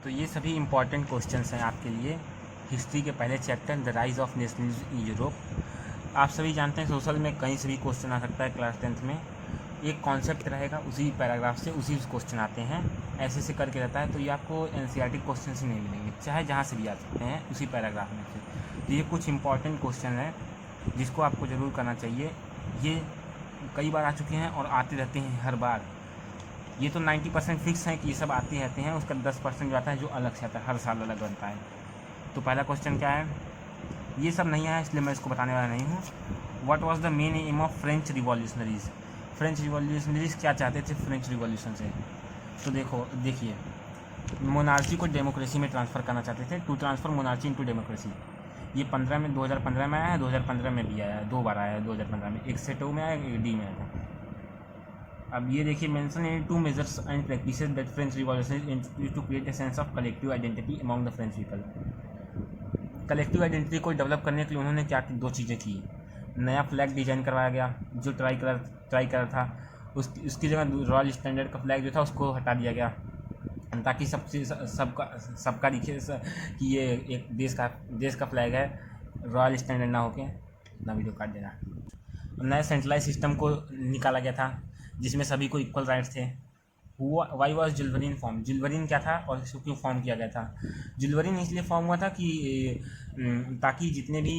तो ये सभी इम्पॉर्टेंट क्वेश्चंस हैं आपके लिए हिस्ट्री के पहले chapter the rise of nationalism in Europe. आप सभी जानते हैं सोशल में कहीं से भी क्वेश्चन आ सकता है। क्लास 10th में एक कॉन्सेप्ट रहेगा, उसी पैराग्राफ से उसी क्वेश्चन आते हैं, ऐसे से करके रहता है। तो ये आपको एनसीईआरटी क्वेश्चन ही नहीं मिलेंगे, चाहे जहाँ से भी आ सकते हैं उसी पैराग्राफ में से। तो ये कुछ इंपॉर्टेंट क्वेश्चन है जिसको आपको ज़रूर करना चाहिए। ये कई बार आ चुके हैं और आते रहते हैं हर बार। ये तो 90% फिक्स है कि ये सब आते रहते हैं, उसका 10% जो आता है जो अलग से आता है, हर साल अलग बनता है। तो पहला क्वेश्चन क्या है, ये सब नहीं आया इसलिए मैं इसको बताने वाला नहीं हूँ। What was the main M of French revolutionaries? French revolutionaries क्या चाहते थे फ्रेंच रिवॉल्यूशन से? तो देखिए मोनार्ची को डेमोक्रेसी में ट्रांसफ़र करना चाहते थे, to transfer monarchy into democracy. ये 2015 में आया है, 2015 में भी आया है, 2 बार आया है 2015 में, एक से 2 में आया, एक डी में आया था। अब ये देखिए mention in 2 measures and practices that French revolution introduced to create a sense of collective identity among the French people. Collective identity को डेवलप करने के लिए उन्होंने क्या 2 चीज़ें की। नया फ्लैग डिजाइन करवाया गया जो ट्राई कलर था, उसकी जगह रॉयल स्टैंडर्ड का फ्लैग जो था उसको हटा दिया गया, ताकि सबका दिखे कि ये एक देश का फ्लैग है, रॉयल स्टैंडर्ड ना होके ना। वीडियो काट देना। नया सेंट्रलाइज सिस्टम को निकाला गया था जिसमें सभी को इक्वल राइट्स थे। Why was Zollverein formed? Zollverein क्या था और इसको क्यों फॉर्म किया गया था? जुलवरीन इसलिए फॉर्म हुआ था कि ताकि जितने भी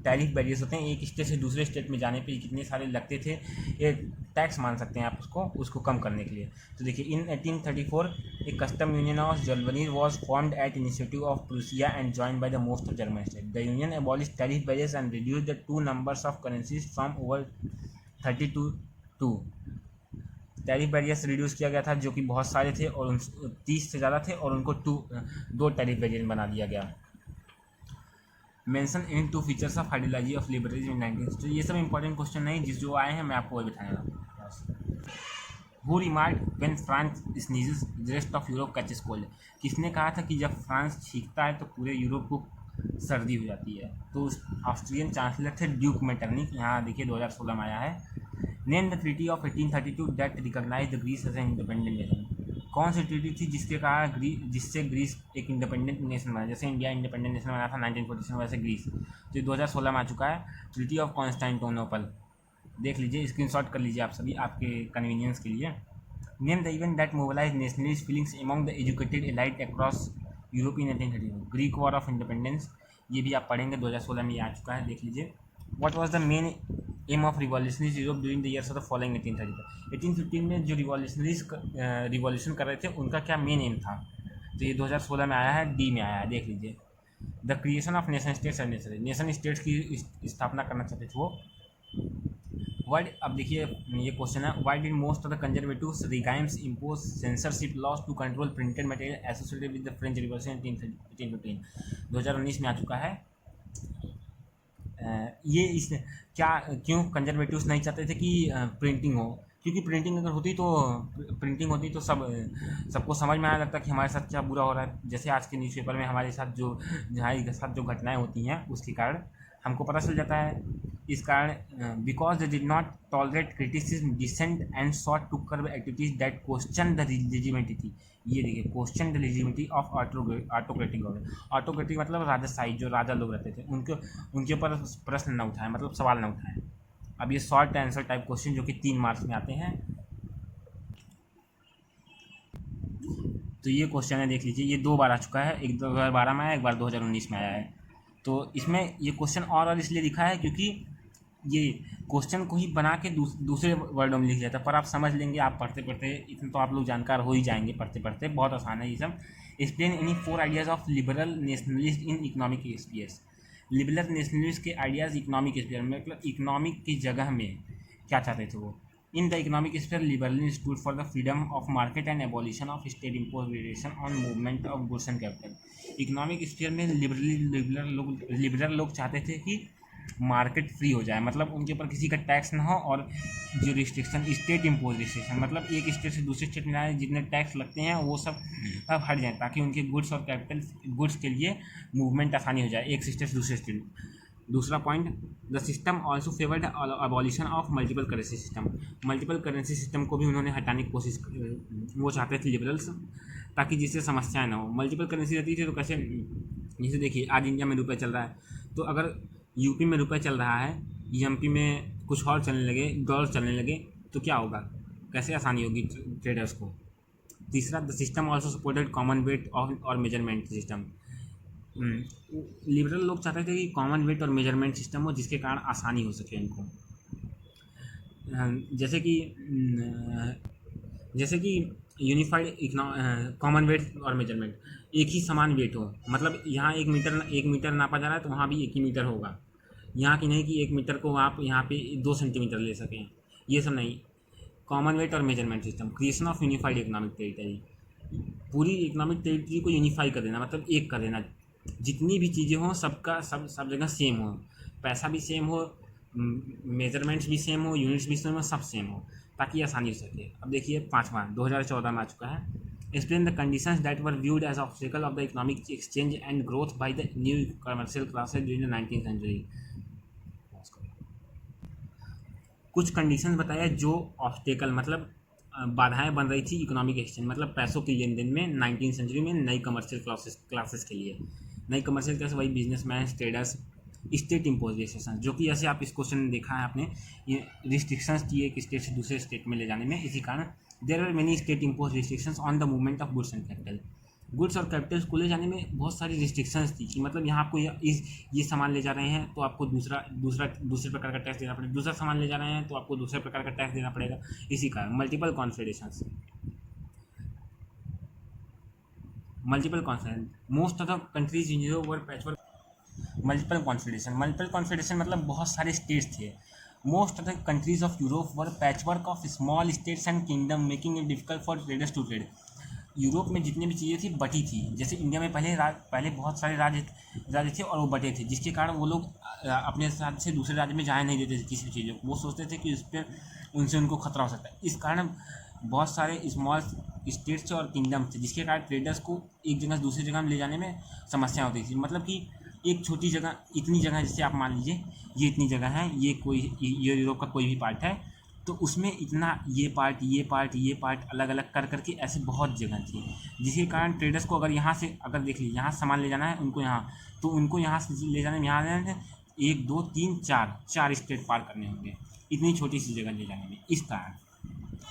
टैरिफ बैरियर्स होते हैं एक स्टेट से दूसरे स्टेट में जाने पे जितने सारे लगते थे, ये टैक्स मान सकते हैं आप उसको कम करने के लिए। तो देखिए in 1834 a custom union of Zollverein was formed at initiative of Prussia and joined by the most of German state. The union abolish tariff barriers and reduce the 2 numbers of currencies from over 30 to 2। Tariff barriers reduce किया गया था जो कि बहुत सारे थे और 30 से ज़्यादा थे, और उनको 2 टैरिफ बैरियर बना दिया गया। Mention in 2 features of ideology of liberalism in 19th। ये सब इंपॉर्टेंट क्वेश्चन नहीं, जो आए हैं मैं आपको वही बताऊंगा। Who remarked when France sneezes the rest of Europe catches cold? किसने कहा था कि जब फ्रांस छींकता है तो पूरे यूरोप को सर्दी हो जाती है? तो ऑस्ट्रियन चांसलर थे ड्यूक मेटरनिक। यहाँ देखिए 2016 में आया है। Name the treaty of 1832 that recognise the Greece as a independent nation. कौन सी ट्रीटी थी जिससे ग्रीस एक इंडिपेंडेंट नेशन बना? जैसे इंडिया इंडिपेंडेंट नेशन बना था 1947, वैसे ग्रीस। तो 2016 में आ चुका है। ट्रीटी ऑफ कॉन्स्टेंटिनोपल, देख लीजिए, स्क्रीनशॉट कर लीजिए आप सभी आपके कन्वीनियंस के लिए। Name the event that mobilise nationalist feelings among the educated elite across Europe in 1832। Greek war of independence, ये भी आप पढ़ेंगे, 2016 में ये आ चुका है, देख लीजिए। What was the main M of revolutionaries Europe during the years of the following 1830। 1815 में जो रिवॉल्यूशन कर रहे थे उनका क्या मेन एम था? तो ये 2016 में आया है, डी में आया है, देख लीजिए। The creation of nation states and nation states की स्थापना करना चाहते थे वो। अब देखिए ये क्वेश्चन है, why did most of the conservatives regimes impose censorship laws to control printed material associated with the French revolution 1815। 2019 में आ चुका है। क्यों कंजर्वेटिव्स नहीं चाहते थे कि प्रिंटिंग हो? क्योंकि प्रिंटिंग अगर होती तो सबको समझ में आने लगता कि हमारे साथ क्या बुरा हो रहा है। जैसे आज के न्यूज़पेपर में हमारे साथ जो घटनाएं होती हैं उसके कारण हमको पता चल जाता है। इस कारण because they did not tolerate criticism dissent and sought to curb activities that question the legitimacy. ये देखिए, question the legitimacy of autocratic government. Autocratic मतलब राजाशाही, जो राजा लोग रहते थे उनके ऊपर प्रश्न न उठाएं, मतलब सवाल न उठाएं। अब ये शॉर्ट आंसर टाइप क्वेश्चन जो कि 3 मार्क्स में आते हैं, तो ये क्वेश्चन है, देख लीजिए। ये 2 बार आ चुका है, एक 2012 में आया, एक बार 2019 में आया है। तो इसमें ये क्वेश्चन और इसलिए लिखा है क्योंकि ये क्वेश्चन को ही बना के दूसरे वर्डों में लिख जाता है, पर आप समझ लेंगे, आप पढ़ते पढ़ते इतने तो आप लोग जानकार हो ही जाएंगे पढ़ते पढ़ते, बहुत आसान है ये सब। Explain any 4 ideas of liberal nationalist in economic spheres. Liberal nationalist के आइडियाज़ इकोनॉमिक स्पेयर में, मतलब इकोनॉमिक की जगह में क्या चाहते थे वो। In the economic sphere liberal stood for the freedom of market and abolition of state impose variation on movement of goods and capital. Economic sphere में लिबरल लोग चाहते थे कि मार्केट फ्री हो जाए, मतलब उनके ऊपर किसी का टैक्स ना हो, और जो रिस्ट्रिक्शन स्टेट इम्पोज रिस्ट्रिक्शन, मतलब एक स्टेट से दूसरे स्टेट में जाए जितने टैक्स लगते हैं वो सब अब हट जाए, ताकि उनके गुड्स और कैपिटल गुड्स के लिए मूवमेंट आसानी हो जाए एक स्टेट से दूसरे स्टेट। दूसरा point, the system also favoured abolition of multiple currency system. Multiple currency system को भी उन्होंने हटाने की कोशिश, वो चाहते थे लिबरल्स, ताकि जिससे समस्याएं ना हो। मल्टीपल करेंसी रहती थी तो कैसे, जैसे देखिए आज इंडिया में रुपये चल रहा है, तो अगर यूपी में रुपये चल रहा है, एमपी में कुछ और चलने लगे, डॉलर चलने लगे, तो क्या होगा, कैसे आसानी होगी ट्रेडर्स को। तीसरा, the system also supported common weight और मेजरमेंट सिस्टम। लिबरल लोग चाहते थे कि कॉमन वेट और मेजरमेंट सिस्टम हो जिसके कारण आसानी हो सके उनको। जैसे कि यूनिफाइड कॉमन वेट और मेजरमेंट, एक ही समान वेट हो, मतलब यहाँ 1 मीटर नापा जा रहा है तो वहाँ भी 1 ही मीटर होगा। यहाँ की नहीं कि 1 मीटर को आप यहाँ पे 2 सेंटीमीटर ले सकें, ये सब नहीं। कॉमन वेट और measurement system, creation of unified economic territory, पूरी इकोनॉमिक टेरिटरी को यूनिफाई कर देना, मतलब एक कर देना, जितनी भी चीज़ें हों सबका सब जगह सेम हो, पैसा भी सेम हो, मेजरमेंट्स भी सेम हो, यूनिट्स भी सेम हो, सब सेम हो, ताकि आसानी हो सके। अब देखिए 5वां 2014 में आ चुका है, explain the conditions that were viewed as obstacle of the economic exchange and growth by the new commercial classes during the 19th century. कुछ कंडीशंस बताया जो ऑब्स्टेकल मतलब बाधाएं बन रही थी इकोनॉमिक एक्सचेंज, मतलब पैसों के लेन देन में 19th सेंचुरी में नई कमर्शियल क्लासेस के लिए। नई कमर्शियल क्लास वही businessman, traders, state impose restriction, जो कि ऐसे आप इस क्वेश्चन में देखा है आपने, ये रिस्ट्रिक्शंस थी एक स्टेट से दूसरे स्टेट में ले जाने में। इसी कारण there are many state impose restrictions on the movement of goods and capital. Goods और कैपिटल्स को ले जाने में बहुत सारी रिस्ट्रिक्शंस थी कि मतलब यहाँ आपको ये सामान ले जा रहे हैं तो आपको दूसरे प्रकार का टैक्स देना पड़ेगा, दूसरा सामान ले जा रहे हैं तो आपको दूसरे प्रकार का टैक्स देना पड़ेगा। इसी कारण multiple confederations, most of the countries in Europe were patchwork. Multiple confederation मतलब बहुत सारे स्टेट्स थे। Most of the countries of Europe were patchwork of small states and kingdom making it difficult for traders to trade. Europe में जितनी भी चीज़ें थी बटी थी, जैसे इंडिया में पहले बहुत सारे राज्य थे और वो बटे थे, जिसके कारण वो लोग अपने साथ से दूसरे राज्य में जाने नहीं देते थे किसी भी चीज़ को। वो सोचते थे कि उस पर उनसे उनको खतरा हो सकता है। इस कारण बहुत सारे स्मॉल स्टेट्स और किंगडम थे, जिसके कारण ट्रेडर्स को एक जगह से दूसरी जगह में ले जाने में समस्या होती थी। मतलब कि एक छोटी जगह, इतनी जगह, जैसे आप मान लीजिए ये इतनी जगह है, ये यूरोप का कोई भी पार्ट है, तो उसमें इतना ये पार्ट अलग अलग कर करके ऐसे बहुत जगह थी, जिसके कारण ट्रेडर्स को अगर यहाँ से देख लीजिए यहाँ सामान ले जाना है उनको यहाँ, तो उनको यहाँ से ले जाने में यहाँ जाने में 1 2 3 4 स्टेट पार करने होंगे इतनी छोटी सी जगह ले जाने में। इस कारण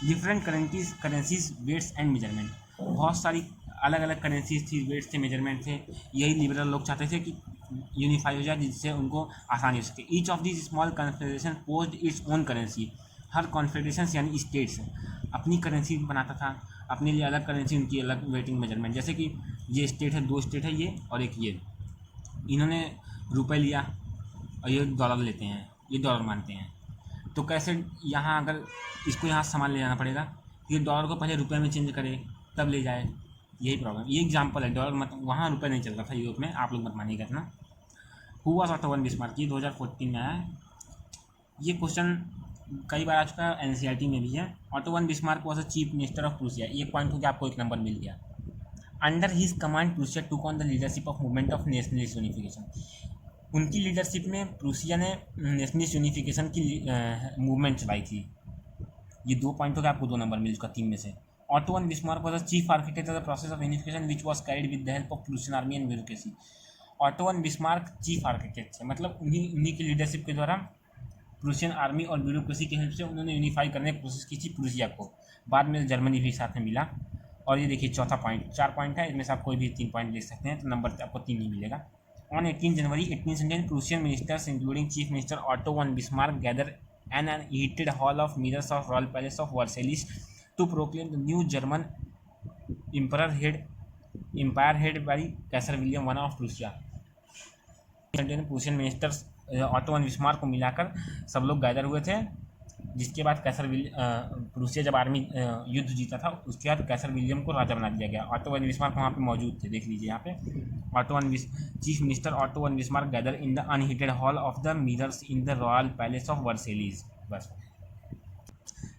different currencies, weights and measurement, बहुत सारी अलग अलग करेंसीज थी, वेट्स थे, मेजरमेंट थे। यही लिबरल लोग चाहते थे कि यूनिफाई हो जाए जिससे उनको आसानी हो सके। Each of this small confederation posed its own currency. Her confederation यानी स्टेट्स अपनी करेंसी बनाता था, अपने लिए अलग करेंसी, उनकी अलग वेटिंग मेजरमेंट। जैसे कि ये स्टेट है, 2 स्टेट है ये और एक ये, इन्होंने रुपए लिया और ये डॉलर लेते हैं, ये डॉलर मानते हैं, तो कैसे यहाँ अगर इसको यहाँ सामान ले जाना पड़ेगा, ये डॉलर को पहले रुपए में चेंज करे तब ले जाए, यही प्रॉब्लम। ये एग्जाम्पल है, डॉलर मतलब वहाँ रुपए नहीं चल रहा था यूरोप में, आप लोग मत मानिएगा इतना। Who was auto von Bismarck, ये 2014 में आया है। ये क्वेश्चन कई बार आ चुका है, एनसीईआरटी में भी है। Auto von Bismarck was a chief minister of Prussia, ये पॉइंट हो गया, आपको 1 नंबर मिल गया। Under his command Prussia took on the leadership of movement of nationalist unification. उनकी लीडरशिप में प्रूसिया ने नेशनलिस्ट यूनिफिकेशन की मूवमेंट चलाई थी। ये 2 पॉइंट हो गया, आपको 2 नंबर मिल चुका 3 में से। Auto von Bismarck was the chief architect of the process of unification which was carried with the help of Prussian army and bureaucracy. Auto von Bismarck chief architect थे, मतलब उन्हीं की लीडरशिप के द्वारा प्रूसियन आर्मी और bureaucracy की help से उन्होंने यूनिफाई करने की कोशिश की थी प्रूसिया को। बाद में जर्मनी भी साथ में मिला। और ये देखिए चौथा पॉइंट, 4 पॉइंट है, इसमें से आप कोई भी 3 पॉइंट ले सकते हैं, तो नंबर आपको 3 ही मिलेगा। On 18 January 1817 Prussian ministers including chief minister Otto von Bismarck gather an heated hall of mirrors of royal palace of Versailles to proclaim the new German empire head by Kaiser William one of Prussia. Prussian ministers Otto von Bismarck को मिलाकर सब लोग gather हुए थे, जिसके बाद Prussia जब army युद्ध जीता था उसके बाद कैसर विलियम को राजा बना दिया गया। ऑटो वन बिस्मार्क वहाँ पे मौजूद थे, देख लीजिए यहाँ पे। Chief minister Otto von Bismarck gather in the unheated hall of the mirrors in the royal palace of Versailles. बस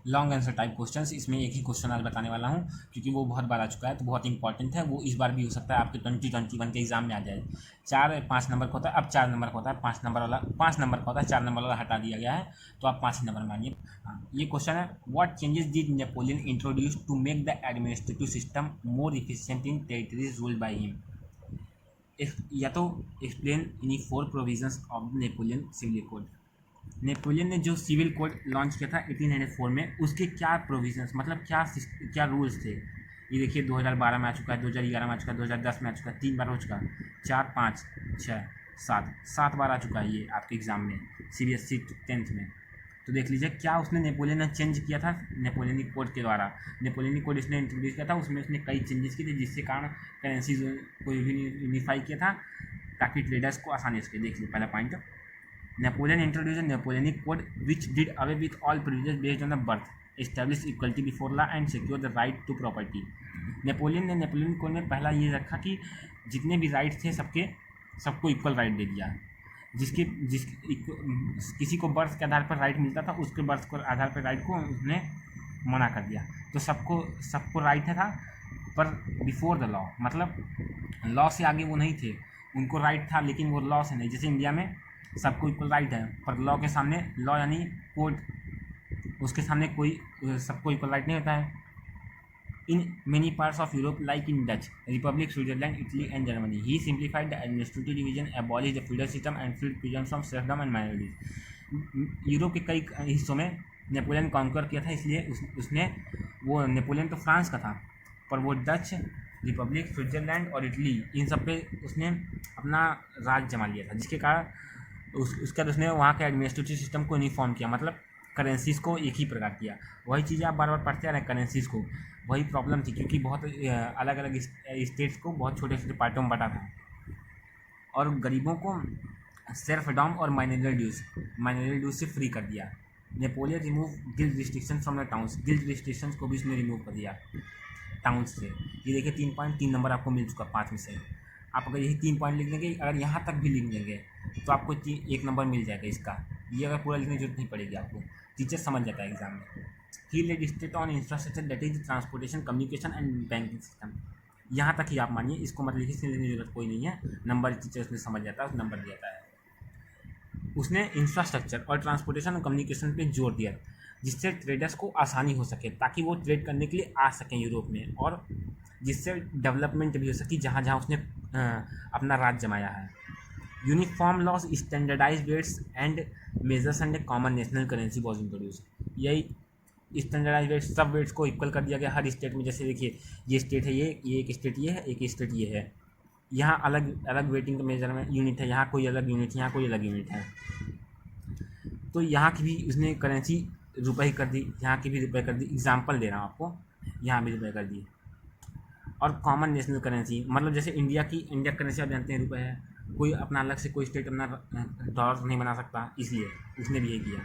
लॉन्ग आंसर टाइप क्वेश्चंस, इसमें एक ही क्वेश्चन आज बताने वाला हूँ क्योंकि वो बहुत बार आ चुका है तो बहुत इंपॉर्टेंट है, वो इस बार भी हो सकता है आपके 2021 के एग्जाम में आ जाए। 4-5 नंबर का होता है, अब 4 नंबर का होता है, 5 नंबर वाला 5 नंबर का होता है, 4 नंबर वाला हटा दिया गया है तो आप 5 ही नंबर मानिए। हाँ, ये क्वेश्चन है, what changes did Napoleon introduce to make the administrative system more efficient in territories ruled by him. या तो explain any 4 provisions of the Napoleon civil code. Napoleon ने जो सिविल कोड लॉन्च किया था 1894 में, उसके क्या प्रोविजंस मतलब क्या रूल्स थे। ये देखिए 2012 में आ चुका है, 2011 में आ चुका है, 2010 में आ चुका है, 3 बार हो चुका है, 4, 5, 6, 7 बार आ चुका है ये आपके एग्ज़ाम में CBSE 10th में। तो देख लीजिए क्या उसने नेपोलियन ने चेंज किया था नेपोलियनिक कोड के द्वारा। नेपोलियनिक कोड इसने इंट्रोड्यूस किया था, उसमें उसने कई चेंजेस किए थे जिसके कारण करेंसी को यूनिफाई किया था ताकि ट्रेडर्स को आसानी से। देख लीजिए पहला point, Napoleon introduced a Napoleonic Code which did away with all privileges based on the birth, established equality before law and secured the right to property. Napoleon ने नेपोलियन कोड में पहला ये रखा कि जितने भी राइट थे सबको इक्वल राइट दे दिया। किसी को बर्थ के आधार पर राइट मिलता था, उसके बर्थ के आधार पर राइट को उसने मना कर दिया। तो सबको राइट था, पर बिफोर द लॉ, मतलब लॉ से आगे वो नहीं थे, उनको राइट था लेकिन वो लॉ से नहीं। जैसे इंडिया में सबको इक्वल राइट है, पर लॉ के सामने, लॉ यानी कोर्ट, उसके सामने कोई सबको इक्वल राइट नहीं होता है। In many parts of Europe like in Dutch Republic, Switzerland, Italy and Germany, he simplified the administrative division, abolish the feudal system and freed peasants from serfdom and minorities. Europe के कई हिस्सों में Napoleon conquer किया था, इसलिए उसने वो Napoleon तो फ्रांस का था, पर वो डच रिपब्लिक, स्विट्जरलैंड और इटली, इन सब पे उसने अपना राज जमा लिया था, जिसके कारण उसके बाद उसने वहाँ के एडमिनिस्ट्रेटिव सिस्टम को यूनिफॉर्म किया, मतलब करेंसीज़ को एक ही प्रकार किया। वही चीज़ें आप बार बार पढ़ते आ रहे हैं करेंसीज़ को, वही प्रॉब्लम थी क्योंकि बहुत अलग अलग स्टेट्स को बहुत छोटे छोटे पार्टों में बांटा था, और गरीबों को सेल्फडॉम और माइनॉरिटी ड्यूज से फ्री कर दिया। Napoleon remove guild restriction from the towns, guild restriction को भी उसने रिमूव कर दिया टाउन्स से। ये देखिए 3 नंबर आपको मिल चुका 5 में से। आप अगर यही 3 पॉइंट लिख देंगे, अगर यहाँ तक भी लिख देंगे तो आपको 1 नंबर मिल जाएगा इसका। ये अगर पूरा लिखने की जरूरत नहीं पड़ेगी आपको, टीचर समझ जाता है एग्जाम में। He laid stress on infrastructure that is transportation, communication and banking system. यहाँ तक ही आप मानिए, इसको मतलब लिखने की जरूरत कोई नहीं है, नंबर टीचर उसने समझ जाता है, उस नंबर देता है। उसने इंफ्रास्ट्रक्चर और ट्रांसपोर्टेशन और कम्युनिकेशन पे जोर दिया जिससे ट्रेडर्स को आसानी हो सके, ताकि वो ट्रेड करने के लिए आ सकें यूरोप में, और जिससे डेवलपमेंट भी हो सके जहाँ जहाँ उसने अपना राज जमाया है। Uniform laws, standardize rates and measures and common national currency was introduce. यही स्टैंडर्डाइज रेट्स, सब रेट्स को इक्वल कर दिया गया हर स्टेट में। जैसे देखिए ये स्टेट है, ये एक स्टेट ये है, एक स्टेट ये है, यहाँ अलग अलग वेटिंग का मेजर में यूनिट है, यहाँ कोई अलग यूनिट, यहाँ कोई अलग यूनिट है। तो यहाँ की भी उसने करेंसी रुपये कर दी, यहाँ की भी रुपये कर दी। एग्जाम्पल दे रहा हूँ आपको, यहाँ भी रुपये कर दी। और कॉमन नेशनल करेंसी, मतलब जैसे इंडिया करेंसी आप जानते हैं रुपये है, कोई अपना अलग से कोई स्टेट अपना डॉलर नहीं बना सकता, इसलिए उसने भी ये किया।